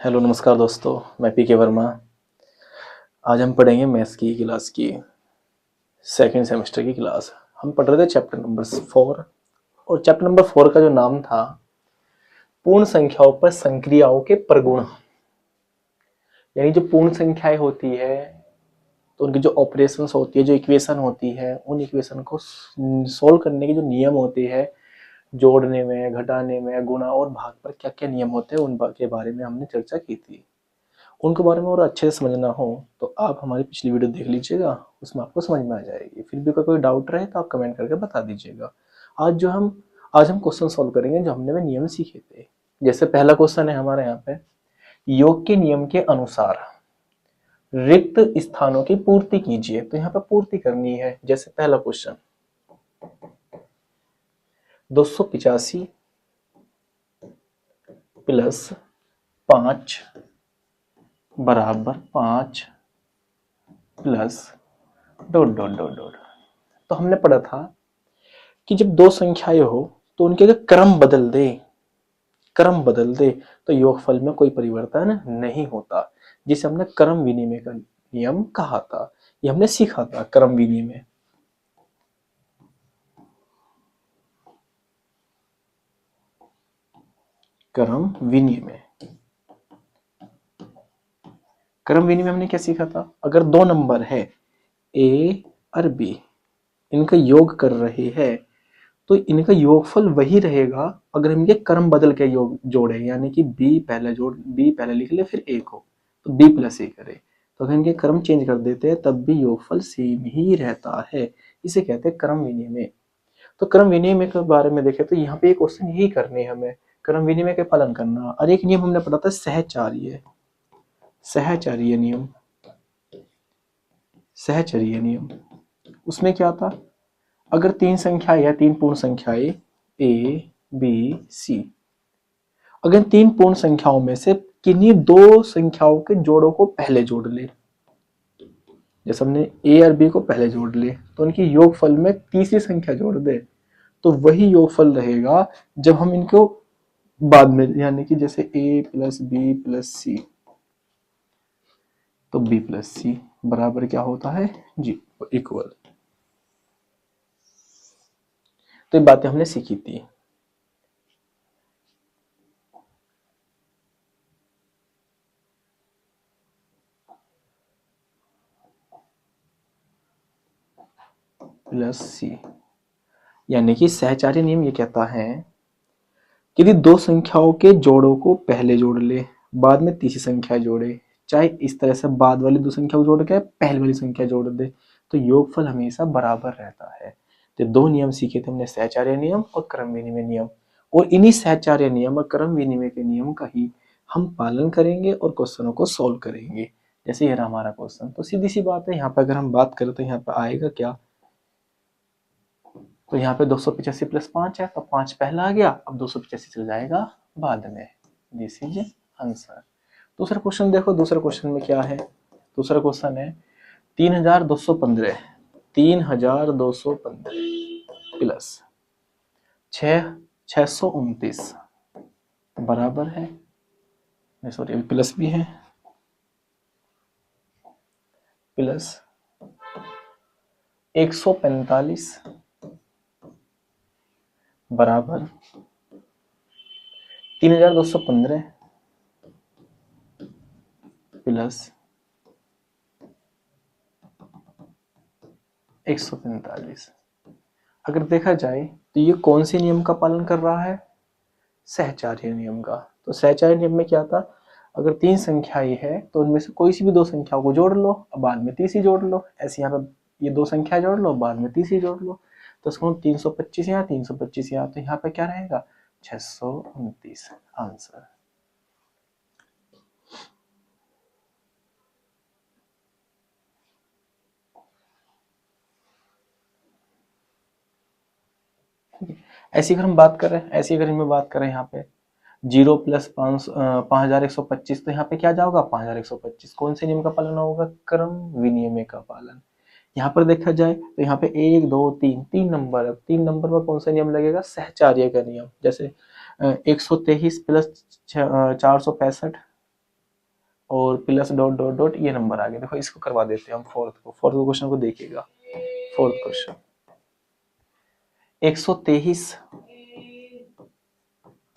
Hello नमस्कार दोस्तों, मैं पी के वर्मा। आज हम पढ़ेंगे मैथ्स की क्लास की सेकंड सेमेस्टर की क्लास। हम पढ़ रहे थे चैप्टर नंबर 4 और चैप्टर नंबर 4 का जो नाम था पूर्ण संख्याओं पर संक्रियाओं के प्रगुण। यानी जो पूर्ण संख्याएं होती है तो उनकी जो ऑपरेशंस होती है, जो इक्वेशन होती है, उन इक्वेशन को सोल्व करने के जो नियम होते हैं, जोड़ने में, घटाने में, गुणा और भाग पर क्या क्या नियम होते हैं उन के बारे में हमने चर्चा की थी। उनके बारे में और अच्छे से समझना हो तो आप हमारी पिछली वीडियो देख लीजिएगा, उसमें आपको समझ में आ जाएगी। फिर भी कोई डाउट रहे तो आप कमेंट करके बता दीजिएगा। आज हम क्वेश्चन सॉल्व करेंगे जो हमने वे नियम सीखे थे। जैसे पहला क्वेश्चन है हमारे यहाँ पे, योग के नियम के अनुसार रिक्त स्थानों की पूर्ति कीजिए। तो यहाँ पे पूर्ति करनी है। जैसे पहला क्वेश्चन 285 प्लस 5 बराबर 5 plus dot dot dot dot. तो हमने पढ़ा था कि जब दो संख्याएं हो तो उनके अगर क्रम बदल दे तो योगफल में कोई परिवर्तन नहीं होता, जिसे हमने क्रम विनिमय का नियम कहा था। ये हमने सीखा था क्रम विनिमय। क्रम विनिमय हमने क्या सीखा था? अगर दो नंबर है ए और बी, इनका योग कर रहे हैं तो इनका योगफल वही रहेगा अगर हम इनके क्रम बदल के योग जोड़े। यानी कि बी पहले लिख ले फिर ए को, तो बी प्लस ए करे। तो अगर इनके क्रम चेंज कर देते हैं तब भी योगफल सेम ही रहता है। इसे कहते हैं क्रम विनिमय। तो क्रम विनिमय के बारे में देखें तो यहाँ पे एक क्वेश्चन यही करने है हमें, क्रम विनिमय के पालन करना। और एक नियम हमने पढ़ा था सहचर्य नियम। उसमें क्या था? अगर तीन संख्याएं या तीन पूर्ण संख्याएं ए बी सी, अगर तीन पूर्ण संख्याओं में से किन्हीं दो संख्याओं के जोड़ों को पहले जोड़ ले, जैसे हमने ए और बी को पहले जोड़ ले तो उनकी योगफल में तीसरी संख्या जोड़ दे तो वही योगफल रहेगा जब हम इनको बाद में, यानी कि जैसे ए प्लस बी प्लस सी, तो बी प्लस सी बराबर क्या होता है जी, इक्वल। तो ये बातें हमने सीखी थी। प्लस सी, यानी कि सहचारी नियम ये कहता है कि यदि दो संख्याओं के जोड़ों को पहले जोड़ ले, बाद में तीसरी संख्या जोड़े, चाहे इस तरह से बाद वाली दो संख्या को जोड़ के पहले वाली संख्या जोड़ दे, तो योगफल हमेशा बराबर रहता है। तो दो नियम सीखे थे हमने, सहचार्य नियम और क्रम विनिमय नियम। और इन्हीं सहचार्य नियम और क्रम विनिमय के नियम का ही हम पालन करेंगे और क्वेश्चनों को सोल्व करेंगे। जैसे ये रहा हमारा क्वेश्चन, तो सीधी सी बात है, यहाँ पे अगर हम बात करें तो यहाँ पे आएगा क्या? तो यहाँ पे 285 प्लस 5 है तो 5 पहला आ गया, अब 285 चल जाएगा बाद में। This is answer. दूसरा क्वेश्चन देखो, दूसरा क्वेश्चन में क्या है? दूसरा क्वेश्चन है 3215 प्लस 629 बराबर है, सॉरी अभी प्लस भी है, प्लस 145 बराबर 3215 प्लस 145। अगर देखा जाए तो ये कौन से नियम का पालन कर रहा है? सहचार्य नियम का। तो सहचार्य नियम में क्या था? अगर तीन संख्याएं है तो उनमें से कोई सी भी दो संख्याओं को जोड़ लो, बाद में तीसरी जोड़ लो। ऐसे यहाँ पे ये दो संख्या जोड़ लो, बाद में तीसरी जोड़ लो। तो इसको 325 यहाँ, 325 यहाँ, तो यहाँ पे क्या रहेगा? 629 आंसर। ऐसी अगर हम बात करें, यहाँ पे 0 प्लस 5125, तो यहाँ पे क्या जाओगा? 5125। कौन से नियम का पालन होगा? क्रम विनिमय का पालन। यहाँ पर देखा जाए तो यहाँ पे 1 2 3 तीन नंबर है, तीन नंबर में कौन सा नियम लगेगा? सहचार्य का नियम। जैसे 123 प्लस 465, और प्लस डॉट डॉट डॉट ये नंबर आ गया। देखो इसको करवा देते हैं हम फोर्थ क्वेश्चन को देखिएगा। Fourth question 123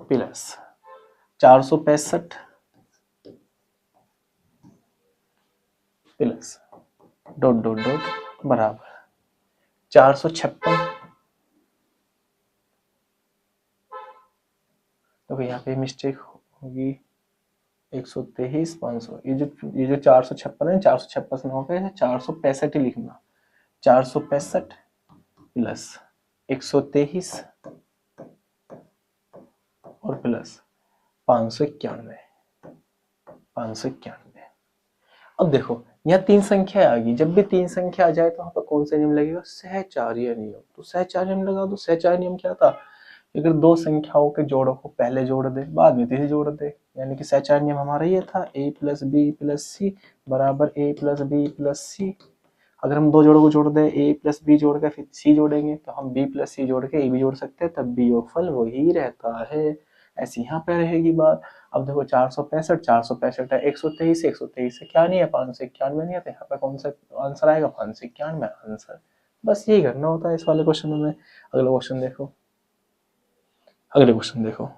plus 465 plus dot dot dot बराबर 456। देखो यहाँ पे मिस्टेक होगी 123 500, ये जो 456 है 456 ना होगा 465 ही लिखना। 465 प्लस 123 और प्लस 591। अब देखो यहाँ तीन संख्या आ गई, जब भी तीन संख्या आ जाए तो वहां पर कौन सा नियम लगेगा? सहचार्य नियम। तो सहचार्य नियम लगा दो। सहचार्य नियम क्या था? अगर दो संख्याओं के जोड़ों को पहले जोड़ दे बाद में तीसरी जोड़ दे, यानी कि सहचार्य नियम हमारा ये था a प्लस बी प्लस सी बराबर a प्लस बी प्लस सी। अगर हम दो जोड़ों को जोड़ दे a प्लस बी जोड़ के फिर c जोड़ेंगे तो हम b प्लस सी जोड़ के a भी जोड़ सकते हैं, तब भी योगफल वही रहता है। ऐसी यहाँ पे रहेगी बात। अब देखो 465 है, 123 से क्या नहीं है 591 नहीं है, तो यहाँ पे कौन सा आंसर आएगा? 591 आंसर। बस यही करना होता है इस वाले क्वेश्चन में। अगला क्वेश्चन देखो, अगले क्वेश्चन देखो।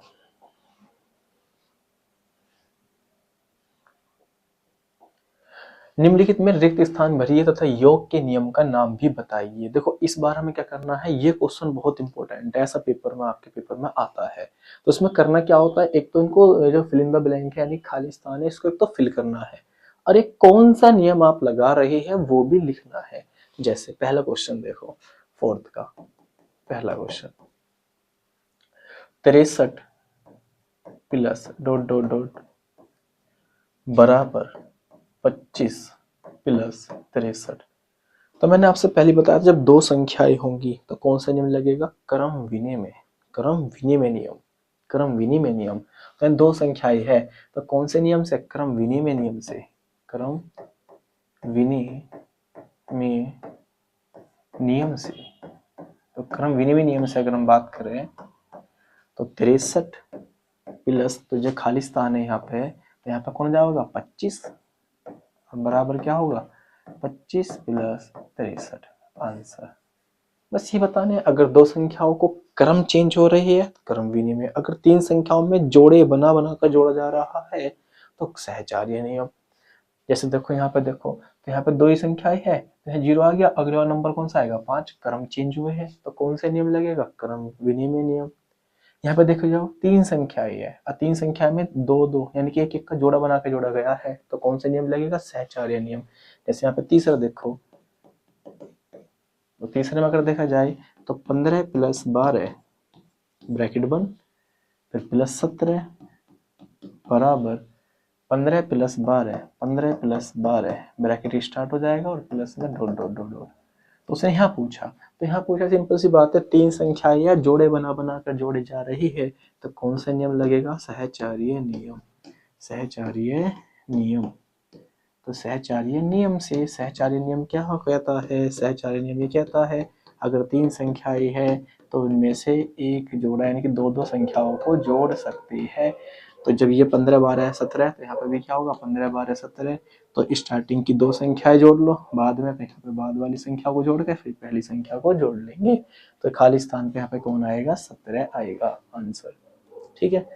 निम्नलिखित में रिक्त स्थान भरिए तथा योग के नियम का नाम भी बताइए। देखो इस बार हमें क्या करना है, ये क्वेश्चन बहुत इंपॉर्टेंट है, ऐसा पेपर में आपके पेपर में आता है। तो इसमें करना क्या होता है, एक तो इनको जो फिल इन द ब्लैंक है यानी खाली स्थान है इसको एक तो फिल करना है, और एक कौन सा नियम आप लगा रहे हैं वो भी लिखना है। जैसे पहला क्वेश्चन देखो, फोर्थ का पहला question 63 plus dot dot dot बराबर 25 प्लस 63। तो मैंने आपसे पहले बताया जब दो संख्याएं होंगी तो कौन सा नियम लगेगा? क्रम विनिमय नियम। क्रम विनिमय नियम। तो दो संख्याएं है तो कौन से नियम से? क्रम विनिमय नियम से। क्रम विनिमय नियम से। तो क्रम विनिमय नियम से अगर हम बात करें तो 63 प्लस तो जो खाली स्थान है यहाँ पे, तो यहाँ पे कौन जाएगा? 25 बराबर क्या होगा? 25 प्लस 63 आंसर। बस ये बताने, अगर दो संख्याओं को क्रम चेंज हो रही है क्रम विनिमय, अगर तीन संख्याओं में जोड़े बना बना कर जोड़ा जा रहा है तो सहचार्य नियम। जैसे देखो यहाँ पे देखो, तो यहाँ पे दो ही संख्याएं है तो यहाँ 0 आ गया, अगला नंबर कौन सा आएगा? 5। क्रम चेंज हुए हैं तो कौन सा नियम लगेगा? क्रम विनिमय नियम। यहाँ पे देखो जाओ तीन संख्याएं है और तीन संख्या में दो दो यानी कि एक एक का जोड़ा बना के जोड़ा गया है तो कौन सा नियम लगेगा? सहचार्य नियम। जैसे यहाँ पे तीसरा देखो, तो तीसरे में अगर देखा जाए तो 15 प्लस 12 ब्रैकेट बंद फिर प्लस 17 बराबर 15 प्लस 12 ब्रैकेट स्टार्ट हो जाएगा और प्लस में डॉट डॉट डॉट डॉट। तो उसने यहाँ पूछा, तो यहाँ पूछा सिंपल सी बात है, तीन संख्याएं या जोड़े बना बना कर जोड़े जा रही है तो कौन सा नियम लगेगा? सहचार्य नियम। सहचार्य नियम। तो सहचार्य नियम से, सहचार्य नियम क्या कहता है? सहचार्य नियम ये कहता है अगर तीन संख्याएं है तो उनमें से एक जोड़ा यानी कि दो दो संख्याओं को जोड़ सकती है। तो जब ये 15 12 17 तो यहाँ पे भी क्या होगा? 15 12 17। तो स्टार्टिंग की दो संख्याएं जोड़ लो, बाद में यहाँ पे बाद वाली संख्या को जोड़ के फिर पहली संख्या को जोड़ लेंगे तो खाली स्थान पे यहाँ पे कौन आएगा? 17 आएगा आंसर। ठीक है।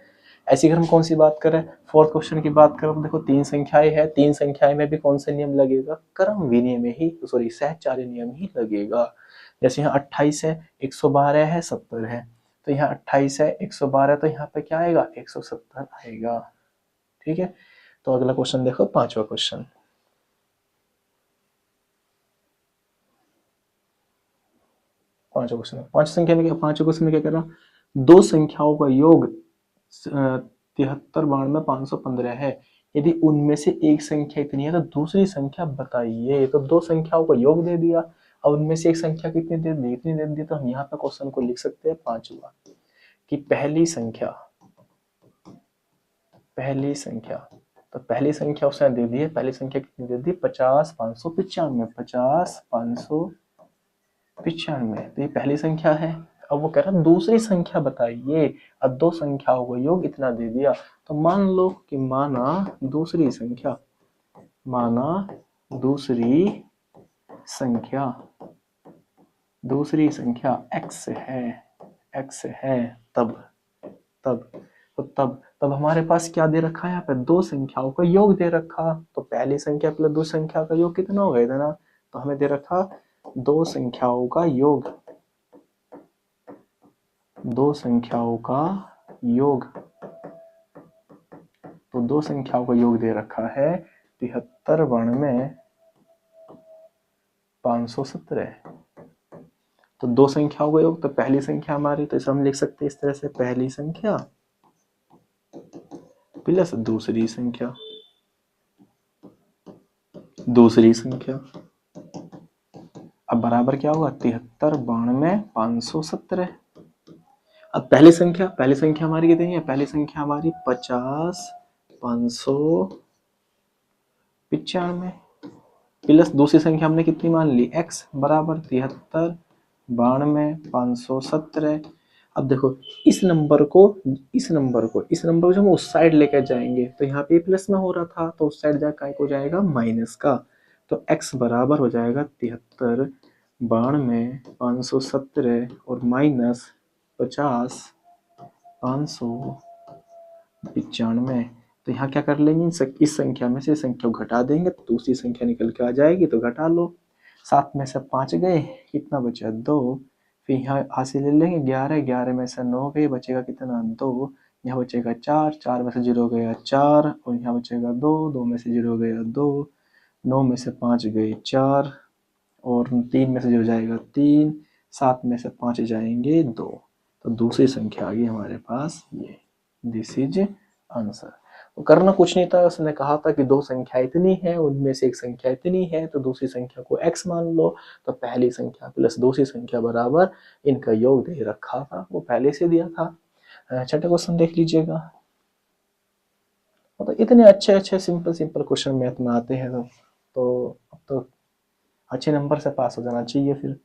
ऐसी अगर हम कौन सी बात करें, फोर्थ क्वेश्चन की बात करें, देखो तीन संख्याएं है, तीन संख्याएं में भी कौन सा नियम लगेगा? क्रम विनिमय ही, सॉरी सहचार्य नियम ही लगेगा। जैसे यहाँ 28 है, 112 है, 70 है, तो यहाँ 28 है, 112 तो यहाँ पे क्या आएगा? 170 आएगा। ठीक है। तो अगला क्वेश्चन देखो, पांचवा क्वेश्चन। पांचवा क्वेश्चन में क्या कर रहा हूँ? दो संख्याओं का योग 73 92 515 है, यदि उनमें से एक संख्या इतनी है तो दूसरी संख्या बताइए। तो दो संख्याओं का योग दे दिया, अब उनमें से एक संख्या कितनी दे दी? इतनी दे दी। तो हम यहाँ पे क्वेश्चन को लिख सकते हैं पांचवा कि पहली संख्या तो पहली संख्या उसने दे दी है, पहली संख्या कितनी दे दी? 50 595। 50 595, तो ये पहली संख्या है। अब वो कह रहा है दूसरी संख्या बताइए। अब दो संख्याओं का योग इतना दे दिया, तो मान लो कि माना दूसरी संख्या x है, तब तब तो तब हमारे पास क्या दे रखा है, यहाँ पे दो संख्याओं का योग दे रखा। तो पहली संख्या प्लस दूसरी संख्या का योग कितना होगा इतना, तो हमें दे रखा दो संख्याओं का योग, दो संख्याओं का योग। तो दो संख्याओं का योग दे रखा है 73 517। तो दो संख्याओं का योग, तो पहली संख्या हमारी, तो इसे हम लिख सकते हैं इस तरह से, पहली संख्या प्लस दूसरी संख्या, अब बराबर क्या होगा 73 517। अब पहली संख्या हमारी कितनी है, पहली संख्या हमारी 50 595 प्लस दूसरी संख्या हमने कितनी मान ली x बराबर 73 92 517। अब देखो इस नंबर को जब हम उस साइड लेकर जाएंगे, तो यहाँ पे प्लस में हो रहा था, तो उस साइड जाकर हो जाएगा माइनस का। तो x बराबर हो जाएगा 73 92 517 और माइनस 50 595। तो यहाँ क्या कर लेंगे, इस संख्या में से संख्या को घटा देंगे तो दूसरी संख्या निकल के आ जाएगी, तो घटा लो। 7 में से 5 गए, कितना बचा 2। फिर यहाँ हासिल ले लेंगे 11, 11 में से 9 गए, बचेगा कितना 2। यहाँ बचेगा 4, 4 में से 0 गया 4, और यहाँ बचेगा 2, 2 में से 0 गया 2, 9 में से 5 गए 4, और 3 में से 0 जाएगा 3, 7 में से 5 जाएंगे 2। तो दूसरी संख्या आ गई हमारे पास ये। This is answer. तो करना कुछ नहीं था, उसने कहा था कि दो संख्या इतनी है, उनमें से एक संख्या इतनी है, तो दूसरी संख्या को x मान लो। तो पहली संख्या प्लस दूसरी संख्या बराबर इनका योग दे रखा था, वो पहले से दिया था। छठे क्वेश्चन देख लीजिएगा। तो इतने अच्छे सिंपल क्वेश्चन मैथ में आते हैं, तो अब तो अच्छे नंबर से पास हो जाना चाहिए फिर।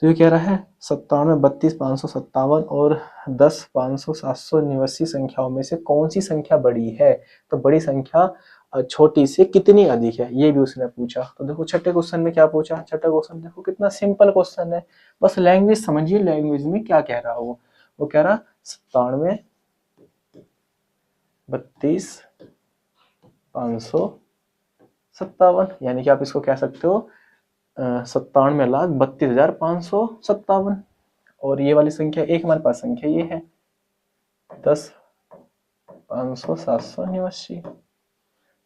तो ये कह रहा है 97 32 557 और 10 500 789 संख्याओं में से कौन सी संख्या बड़ी है। तो बड़ी संख्या छोटी से कितनी अधिक है, ये भी उसने पूछा। तो देखो छठे क्वेश्चन में क्या पूछा, छठा क्वेश्चन देखो कितना सिंपल क्वेश्चन है, बस लैंग्वेज समझिए, लैंग्वेज में क्या कह रहा है वो कह रहा 97 32 557, यानी कि आप इसको कह सकते हो 97,32,557। और ये वाली संख्या एक हमारे पास संख्या ये है 10 500 789।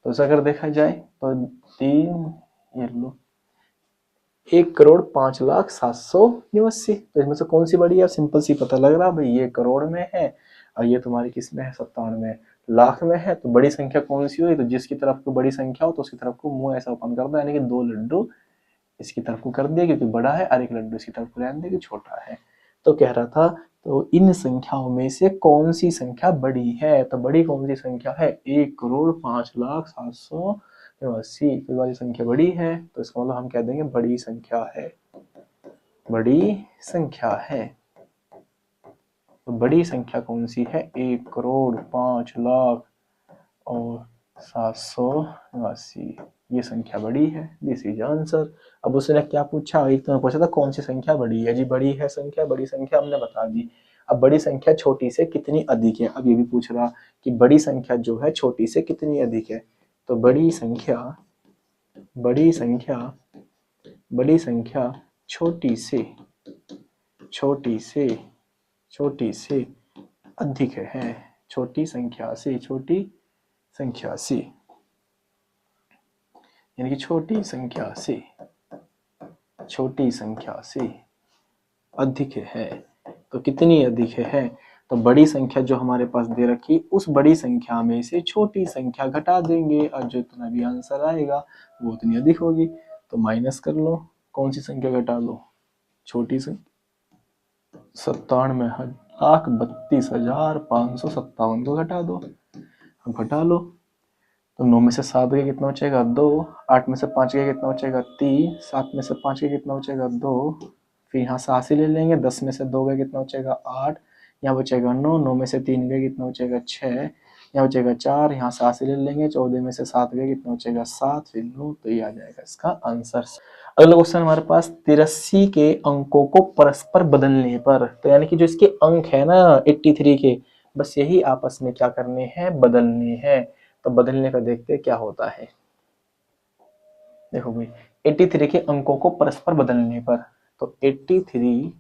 तो इसे अगर देखा जाए तो 1,05,07,89। तो इसमें से कौन सी बड़ी है, सिंपल सी पता लग रहा है भाई, ये करोड़ में है और ये तुम्हारी किस में है 97 लाख में है। तो बड़ी संख्या कौन सी हुई, तो जिसकी तरफ को बड़ी संख्या हो तो उसकी तरफ को मुंह ऐसा ओपन कर दो, यानी कि 2 लड्डू इसकी तरफ को कर दिया क्योंकि बड़ा है, और एक लड्डू इसकी तरफ को रहने दिया कि छोटा है। तो कह रहा था तो इन संख्याओं में से कौन सी संख्या बड़ी है, तो बड़ी कौन सी संख्या है 1,05,07,89। कोई वाली संख्या बड़ी है, तो इसका मतलब हम कह देंगे बड़ी संख्या है, बड़ी संख्या है। तो बड़ी संख्या कौन सी है 1,05,07,89, ये संख्या बड़ी है। This is answer. अब उसने क्या पूछा, एक तो पूछा था कौन सी संख्या बड़ी है, जी बड़ी है संख्या, बड़ी संख्या हमने बता दी। अब बड़ी संख्या छोटी से कितनी अधिक है, अब ये भी पूछ रहा कि बड़ी संख्या जो है छोटी से कितनी अधिक है। तो बड़ी संख्या छोटी से अधिक है, छोटी संख्या से यानी कि छोटी संख्या से अधिक है। तो कितनी अधिक है, तो बड़ी संख्या जो हमारे पास दे रखी, उस बड़ी संख्या में से छोटी संख्या घटा देंगे और जो इतना भी आंसर आएगा वो उतनी अधिक होगी। तो माइनस कर लो, कौन सी संख्या घटा लो, छोटी संख्या 97,32,557 को घटा दो। अब घटा लो तो 9 में से 7 गया कितना बचेगा 2, 8 में से 5 गया कितना बचेगा 3, 7 में से 5 गया कितना बचेगा 2, फिर यहाँ से 80 ले लेंगे, 10 में से 2 गए कितना बचेगा 8, यहाँ बचेगा 9, 9 में से 3 गए कितना बचेगा 6, यहाँ बचेगा 4, यहाँ से 80 ले लेंगे, 14 में से 7 गए कितना बचेगा 7, फिर 9, तो ये आ जाएगा इसका आंसर। अगला क्वेश्चन हमारे पास 83 के अंकों को परस्पर बदलने पर, तो यानी कि जो इसके अंक है ना 83 के, बस यही आपस में क्या करने हैं, बदलने हैं। तो बदलने का देखते हैं क्या होता है। देखो भाई 83 के अंकों को परस्पर बदलने पर, तो 83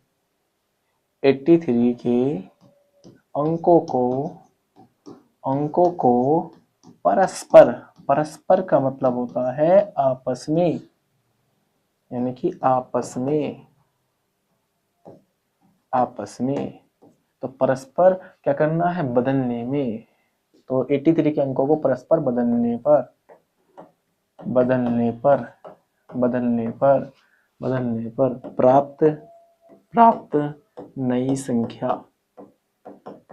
के अंकों को परस्पर, परस्पर का मतलब होता है आपस में, यानी कि आपस में, तो परस्पर क्या करना है, बदलने में। तो 83 के अंकों को परस्पर बदलने पर प्राप्त नई संख्या,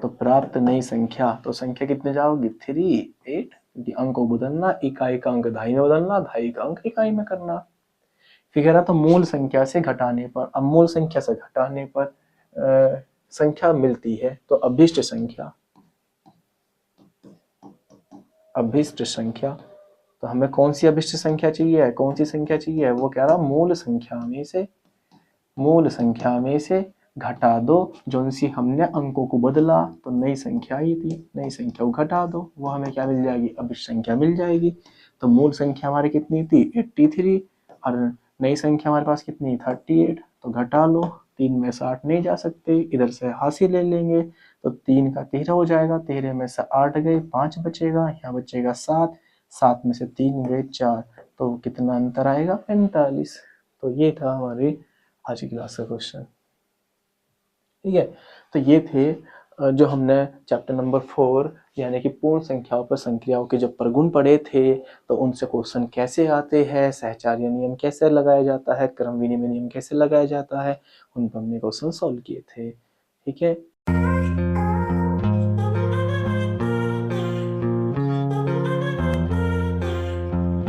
तो प्राप्त नई संख्या, तो संख्या कितने जाओगी 3, 8, अंक को बदलना, इकाई का अंक दहाई में बदलना, दहाई का अंक इकाई में करना। फिर कह रहा था मूल संख्या से घटाने पर, अब मूल संख्या से घटाने पर संख्या मिलती है, तो अभिष्ट संख्या, तो हमें कौन सी अभिष्ट संख्या चाहिए है, कौन सी संख्या चाहिए है, वो कह रहा मूल संख्या में से घटा दो, जो सी हमने अंकों को बदला, तो नई संख्या ही थी, नई संख्या को घटा दो, वो हमें क्या मिल जाएगी, अभिष्ट संख्या मिल जाएगी। तो मूल संख्या हमारी कितनी थी 83, और नई संख्या हमारे पास कितनी 38, तो घटा लो, 3 में से 8 नहीं जा सकते, इधर से हासिल ले लेंगे, तो 3 का 13 हो जाएगा, 13 में से 8 गए, 5 बचेगा, यहाँ बचेगा 7, 7 में से 3 गए 4, तो कितना अंतर आएगा 45। तो ये था हमारी आज की क्लास का क्वेश्चन। ठीक है, तो ये थे जो हमने चैप्टर नंबर 4 यानी कि पूर्ण संख्याओं पर संक्रियाओं के जब प्रगुण पढ़े थे, तो उनसे क्वेश्चन कैसे आते हैं, सहचार्य नियम कैसे लगाया जाता है, क्रम विनिमय नियम कैसे लगाया जाता है, उन पर हमने क्वेश्चन सॉल्व किए थे। ठीक है।